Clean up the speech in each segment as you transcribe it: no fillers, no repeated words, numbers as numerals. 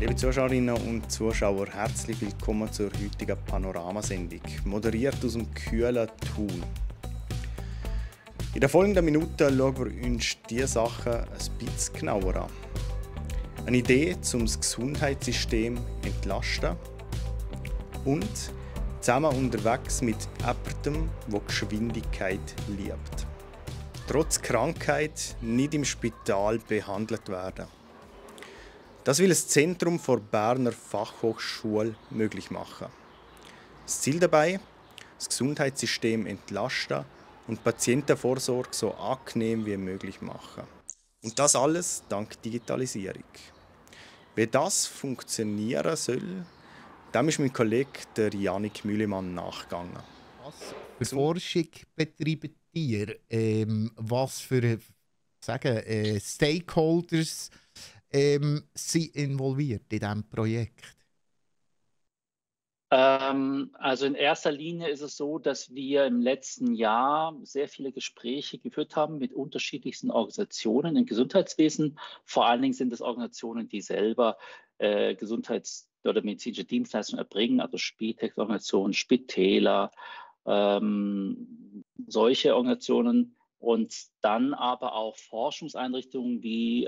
Liebe Zuschauerinnen und Zuschauer, herzlich willkommen zur heutigen Panoramasendung, moderiert aus dem kühlen Thun. In den folgenden Minuten schauen wir uns diese Sachen ein bisschen genauer an. Eine Idee, um das Gesundheitssystem zu entlasten und zusammen unterwegs mit jemandem, der Geschwindigkeit liebt. Trotz Krankheit nicht im Spital behandelt werden. Das will das Zentrum der Berner Fachhochschule möglich machen. Das Ziel dabei, das Gesundheitssystem entlasten und die Patientenvorsorge so angenehm wie möglich machen. Und das alles dank Digitalisierung. Wie das funktionieren soll, dem ist mein Kollege der Janik Mühlemann nachgegangen. Was für Forschung betreibt ihr? Was für Stakeholders sind involviert in diesem Projekt? Also in erster Linie ist es so, dass wir im letzten Jahr sehr viele Gespräche geführt haben mit unterschiedlichsten Organisationen im Gesundheitswesen. Vor allen Dingen sind es Organisationen, die selber Gesundheits- oder medizinische Dienstleistungen erbringen, also Spitex-Organisationen, Spitäler, solche Organisationen. Und dann aber auch Forschungseinrichtungen wie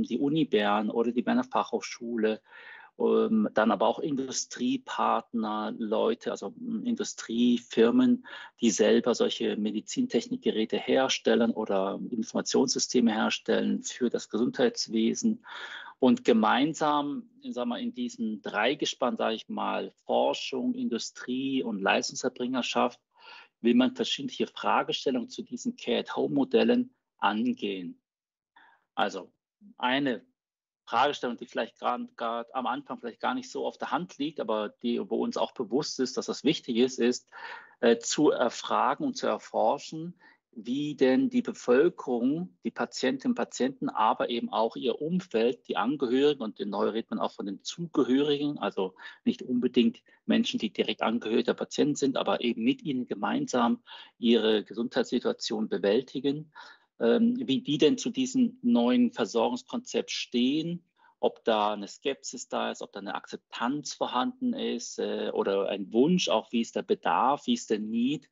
die Uni Bern oder die Berner Fachhochschule, dann aber auch Industriepartner, Leute, also Industriefirmen, die selber solche Medizintechnikgeräte herstellen oder Informationssysteme herstellen für das Gesundheitswesen. Und gemeinsam, sagen wir, in diesem Dreigespann, sage ich mal, Forschung, Industrie und Leistungserbringerschaft, will man verschiedene Fragestellungen zu diesen Care-at-Home-Modellen angehen. Also eine Fragestellung, die vielleicht gerade am Anfang vielleicht gar nicht so auf der Hand liegt, aber die bei uns auch bewusst ist, dass das wichtig ist, zu erfragen und zu erforschen, wie denn die Bevölkerung, die Patientinnen und Patienten, aber eben auch ihr Umfeld, die Angehörigen, und neu redet man auch von den Zugehörigen, also nicht unbedingt Menschen, die direkt Angehörige der Patienten sind, aber eben mit ihnen gemeinsam ihre Gesundheitssituation bewältigen, wie die denn zu diesem neuen Versorgungskonzept stehen, ob da eine Skepsis da ist, ob da eine Akzeptanz vorhanden ist oder ein Wunsch, auch wie ist der Bedarf, wie ist der Need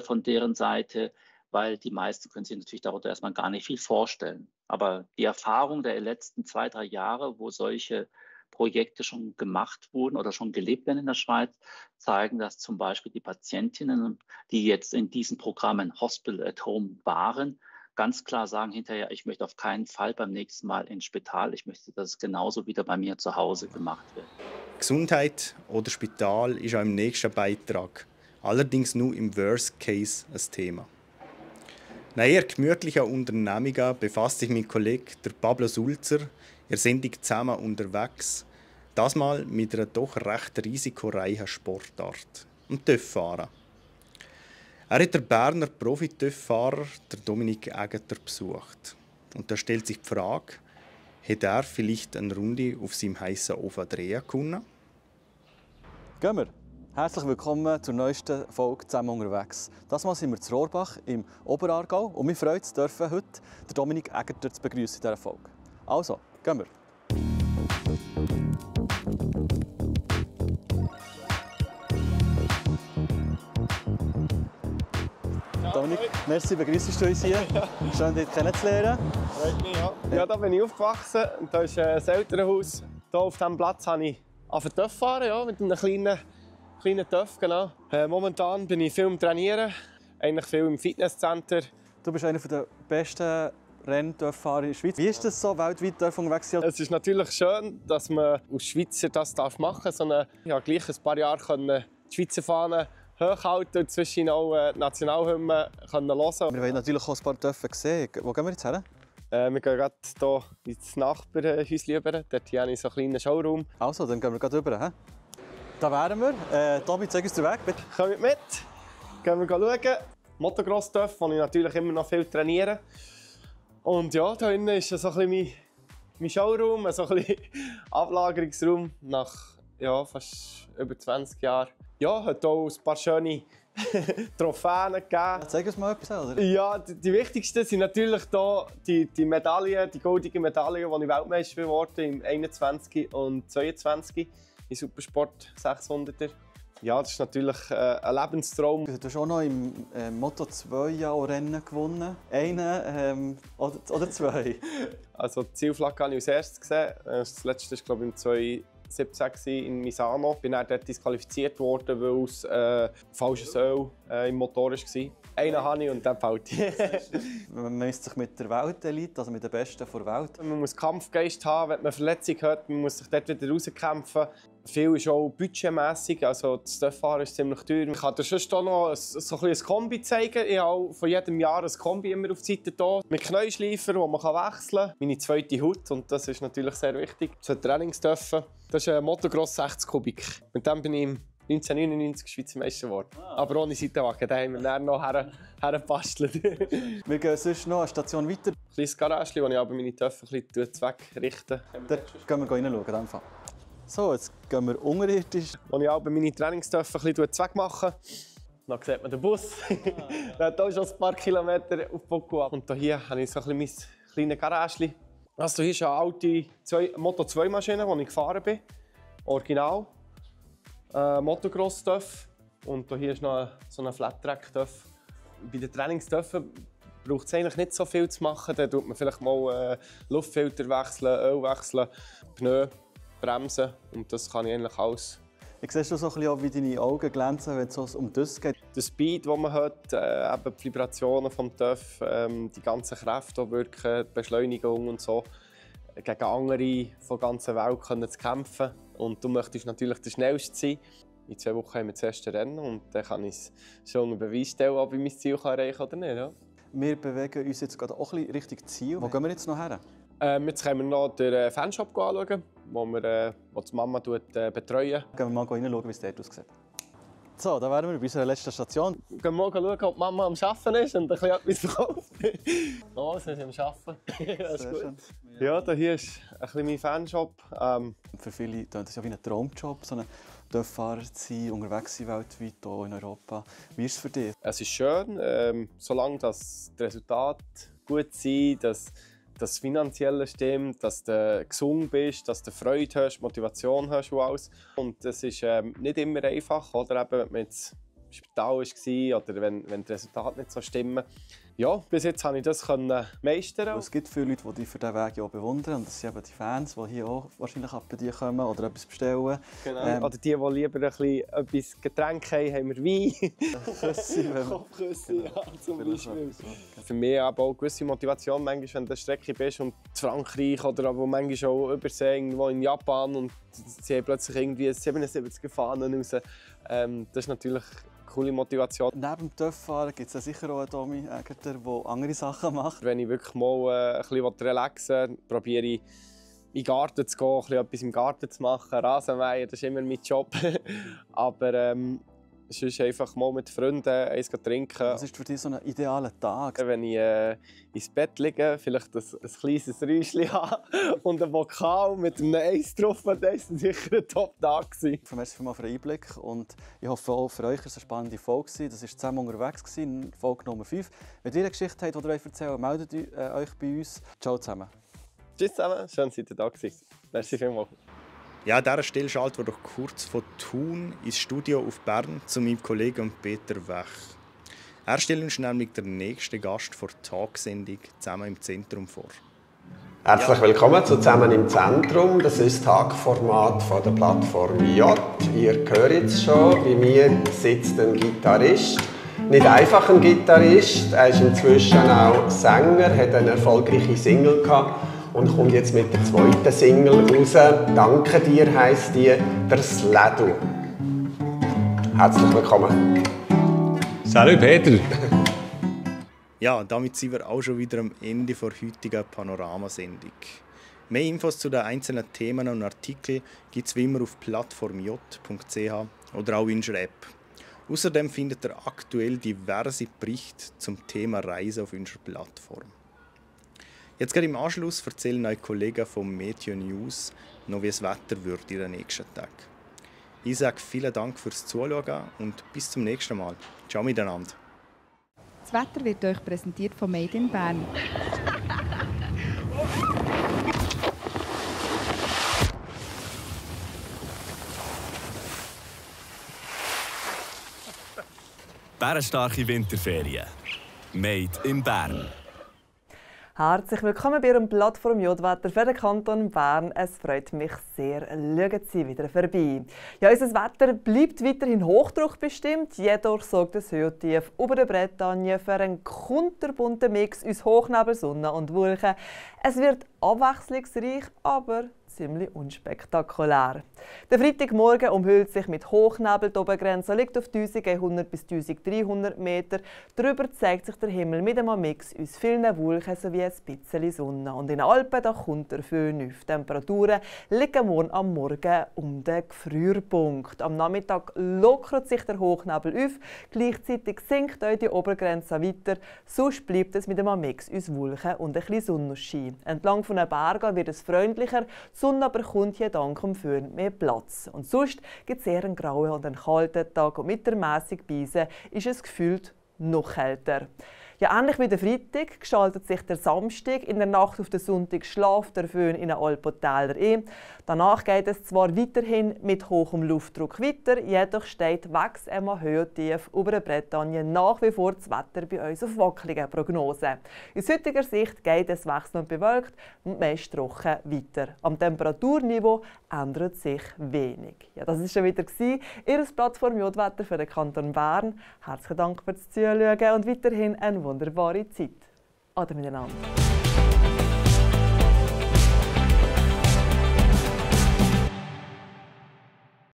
von deren Seite, weil die meisten können sich natürlich darunter erstmal gar nicht viel vorstellen. Aber die Erfahrung der letzten 2, 3 Jahre, wo solche Projekte schon gemacht wurden oder schon gelebt werden in der Schweiz, zeigen, dass zum Beispiel die Patientinnen, die jetzt in diesen Programmen Hospital at Home waren, ganz klar sagen hinterher, ich möchte auf keinen Fall beim nächsten Mal ins Spital. Ich möchte, dass es genauso wieder bei mir zu Hause gemacht wird. Gesundheit oder Spital ist auch im nächsten Beitrag, allerdings nur im Worst Case ein Thema. Nach eher gemütlichen Unternehmungen befasst sich mein Kollege der Pablo Sulzer in der Sendung «Zusammen unterwegs», das mal mit einer doch recht risikoreichen Sportart, dem Töfffahren. Er hat den Berner Profi-Töfffahrer Dominik Egeter besucht. Und da stellt sich die Frage, hat er vielleicht eine Runde auf seinem heissen Ofen drehen können? Gehen wir. Herzlich willkommen zur neuesten Folge «Zusammen unterwegs». Das Mal sind wir in Rohrbach im Oberaargau und wir freuen uns, heute den Dominik Egeter zu begrüßen in dieser Folge. Also, gehen wir. Dominik, merci, begrüßt du uns hier. Ja. Schön, dich kennenzulernen. Freut mich, ja. Ja, da bin ich aufgewachsen. Da ist ein Elternhaus. Hier auf diesem Platz habe ich angefangen zu fahren, ja, mit einem kleinen Töff. Genau. Momentan bin ich viel am Trainieren, eigentlich viel im Fitnesscenter. Du bist einer der besten Renntöfffahrer in der Schweiz. Wie ist das so, weltweit unterwegs zu sein? Es ist natürlich schön, dass man als Schweizer das machen darf. Ich habe gleich ein paar Jahre die Schweizer Fahne hochhalten und zwischen auch die Nationalhymne hören. Wir wollen natürlich auch ein paar Töpfe sehen. Wo gehen wir jetzt hin? Wir gehen gerade hier ins Nachbarhäuschen rüber. Dort habe ich so einen kleinen Showroom. Also, dann gehen wir gerade rüber. He? Da wären wir. Tobi, zeig uns den Weg, bitte. Kommt mit. Gehen wir schauen. Motocross-Töpfe, wo ich natürlich immer noch viel trainiere. Und ja, da innen ist so ein bisschen mein Showroom, so ein bisschen Ablagerungsraum nach fast über 20 Jahren. Ja, hat auch ein paar schöne Trophäen gegeben. Zeig uns mal etwas, oder? Ja, die wichtigsten sind natürlich hier die Medaillen, die goldigen Medaillen, die ich Weltmeister geworden im 21 und 22 im Supersport 600er. Ja, das ist natürlich ein Lebenstraum. Du hast auch noch im Moto 2 ja auch Rennen gewonnen. Einen oder zwei? Also die Zielflagge habe ich als erstes gesehen. Das letzte war, glaube ich, im 2017 in Misano. Ich bin dann dort disqualifiziert worden, weil es falsches Öl im Motor war. Einen habe ich und dann fällt. Man misst sich mit der Weltelite, also mit den Besten der Welt. Man muss Kampfgeist haben, wenn man Verletzung hat. Man muss sich dort wieder rauskämpfen. Viel ist auch budgetmässig, also das Stufffahren ist ziemlich teuer. Ich kann dir sonst auch noch so ein Kombi zeigen. Ich habe von jedem Jahr ein Kombi immer auf die Seite hier. Mit Knäuschleifer, wo man wechseln kann. Meine zweite Haut, und das ist natürlich sehr wichtig. So Trainingsstuffen. Das ist ein Motocross 60 Kubik. Mit dem bin ich 1999 Schweizer Meister geworden. Aber ohne Seitenwagen, den haben wir dann noch hergebastelt. Wir gehen sonst noch eine Station weiter. Ein kleines Garage, wo ich aber meine Töpfe ein bisschen zweckrichte. Dort gehen wir reinschauen. So, jetzt gehen wir unterirdisch. Wo ich aber meine Trainingstöpfe ein bisschen zweckmache. Dann sieht man den Bus. Der hat auch schon ein paar Kilometer auf Boku ab. Und hier habe ich so ein bisschen mein kleines Garage. Also hier ist eine alte Moto 2 Maschine, die ich gefahren bin. Original. Motocross-Töpfe. Und hier ist noch so ein Flat-Track-Töpfe. Bei den Trainingstöpfen braucht es eigentlich nicht so viel zu machen. Da tut man vielleicht mal Luftfilter wechseln, Öl wechseln, Pneu, Bremsen. Und das kann ich eigentlich alles. Ich sehe schon so ein bisschen auch, wie deine Augen glänzen, wenn es um das geht. Der Speed, den man hat, eben die Vibrationen vom TÜV, die ganzen Kräfte, die wirken, die Beschleunigung und so, gegen andere von der ganzen Welt können zu kämpfen. Und du möchtest natürlich der Schnellste sein. In 2 Wochen haben wir das erste Rennen und dann kann ich schon einen Beweis stellen, ob ich mein Ziel erreichen kann oder nicht. Ja. Wir bewegen uns jetzt gerade auch ein bisschen Richtung Ziel. Wo gehen wir jetzt noch her? Jetzt können wir noch den Fanshop anschauen, wo die Mama betreuen. Gehen wir mal reinschauen, wie es dort aussieht. So, da wären wir bei unserer letzten Station. Gehen wir mal schauen, ob die Mama am Arbeiten ist und ein bisschen etwas verkauft. Oh, sie ist am Arbeiten. Das ist gut. Ja, hier ist ein bisschen mein Fanshop. Für viele ist das ja wie ein Traumjob, so ein Töpffahrer zu sein, unterwegs sein weltweit, auch in Europa. Wie ist es für dich? Es ist schön, solange das Resultat gut sind, dass das Finanzielle stimmt, dass du gesund bist, dass du Freude hast, Motivation hast und alles. Und das ist nicht immer einfach, oder eben, wenn man jetzt im Spital war oder wenn die Resultate nicht so stimmen. Ja, bis jetzt konnte ich das meistern. Es gibt viele Leute, die dich für diesen Weg auch bewundern. Und das sind eben die Fans, die hier auch wahrscheinlich bei dir kommen oder etwas bestellen. Genau. Oder die lieber etwas Getränk haben, haben wir Wein. Küssi, Kopfküsse, ja, zum Beispiel. Für mich aber auch eine gewisse Motivation, manchmal, wenn du auf der Strecke bist und in Frankreich oder aber manchmal auch übersee, irgendwo in Japan und sie haben plötzlich irgendwie 77 Fahnen raus. Das ist natürlich coole Motivation. Neben dem Töpffahren gibt es ja sicher auch einen Tommy Ägerter, der andere Sachen macht. Wenn ich wirklich mal ein bisschen relaxen will, probiere ich in den Garten zu gehen, etwas im Garten zu machen. Rasenmähen, das ist immer mein Job. Aber sonst einfach mal mit Freunden eins trinken. Was ist für dich so ein idealer Tag? Wenn ich ins Bett liege, vielleicht ein kleines Räuschchen habe und ein Vokal mit einem Eis drauf, dann ist es sicher ein Top-Tag gewesen. Merci vielmals für den Einblick und ich hoffe auch für euch war es eine spannende Folge. Das war «Zusammen unterwegs», Folge Nummer 5. Wenn ihr eine Geschichte habt, die ihr euch erzählen wollt, meldet euch bei uns. Ciao zusammen. Tschüss zusammen, schön, dass ihr da seid. Merci vielmals. Ja, an dieser Stelle schalten wir doch kurz von Thun ins Studio auf Bern zu meinem Kollegen Peter Wech. Er stellt uns nämlich den nächsten Gast vor der Tagsendung «Zusammen im Zentrum» vor. Herzlich willkommen zu «Zusammen im Zentrum». Das ist das Tagformat von der Plattform J. Ihr hört es schon, bei mir sitzt ein Gitarrist. Nicht einfach ein Gitarrist, er ist inzwischen auch Sänger, hat eine erfolgreiche Single gehabt. Und kommt jetzt mit der zweiten Single raus. «Danke dir» heisst die, der Slädu. Herzlich willkommen. Salut Peter. Ja, damit sind wir auch schon wieder am Ende der heutigen Panoramasendung. Mehr Infos zu den einzelnen Themen und Artikeln gibt es wie immer auf plattformj.ch oder auch in unserer App. Außerdem findet ihr aktuell diverse Berichte zum Thema Reisen auf unserer Plattform. Jetzt gerade im Anschluss erzählen euch Kollegen vom Meteo News noch, wie das Wetter wird in den nächsten Tagen. Ich sage vielen Dank fürs Zuschauen und bis zum nächsten Mal. Ciao miteinander. Das Wetter wird euch präsentiert von Made in Bern. Bärenstarke Winterferien. Made in Bern. Herzlich willkommen bei Ihrem Plattform Jodwetter für den Kanton Bern. Es freut mich sehr, schauen Sie wieder vorbei. Ja, unser Wetter bleibt weiterhin hochdruckbestimmt, jedoch sorgt das Höchsttief über der Bretagne für einen kunterbunten Mix aus Hochnebel, Sonne und Wolken. Es wird abwechslungsreich, aber ziemlich unspektakulär. Der Freitagmorgen umhüllt sich mit Hochnebel. Die Obergrenze liegt auf 1100 bis 1300 Meter. Darüber zeigt sich der Himmel mit einem Mix aus vielen Wolken sowie ein bisschen Sonne. Und in den Alpen da kommt der Föhn auf. Die Temperaturen liegen morgen am Morgen um den Gefrierpunkt. Am Nachmittag lockert sich der Hochnebel auf. Gleichzeitig sinkt auch die Obergrenze weiter. Sonst bleibt es mit einem Mix aus Wolken und ein bisschen Sonnenschein. Entlang von den Bergen wird es freundlicher. Die Sonne aber kommt hier dank dem Föhn mehr Platz. Und sonst gibt es eher einen grauen und einen kalten Tag. Und mit der mässigen Beise ist es gefühlt noch kälter. Ja, ähnlich wie der Freitag gestaltet sich der Samstag. In der Nacht auf den Sonntag schlaft der Föhn in den Alpentäler ein. Danach geht es zwar weiterhin mit hohem Luftdruck weiter, jedoch steht wegs einmal Höchsttief über der Bretagne nach wie vor das Wetter bei uns auf wackeligen Prognosen. Aus heutiger Sicht geht es wechselnd bewölkt und meist trocken weiter. Am Temperaturniveau ändert sich wenig. Ja, das war schon wieder Ihr Plattform Jodwetter für den Kanton Bern. Herzlichen Dank fürs Zuschauen und weiterhin eine wunderbare Zeit. Ade miteinander.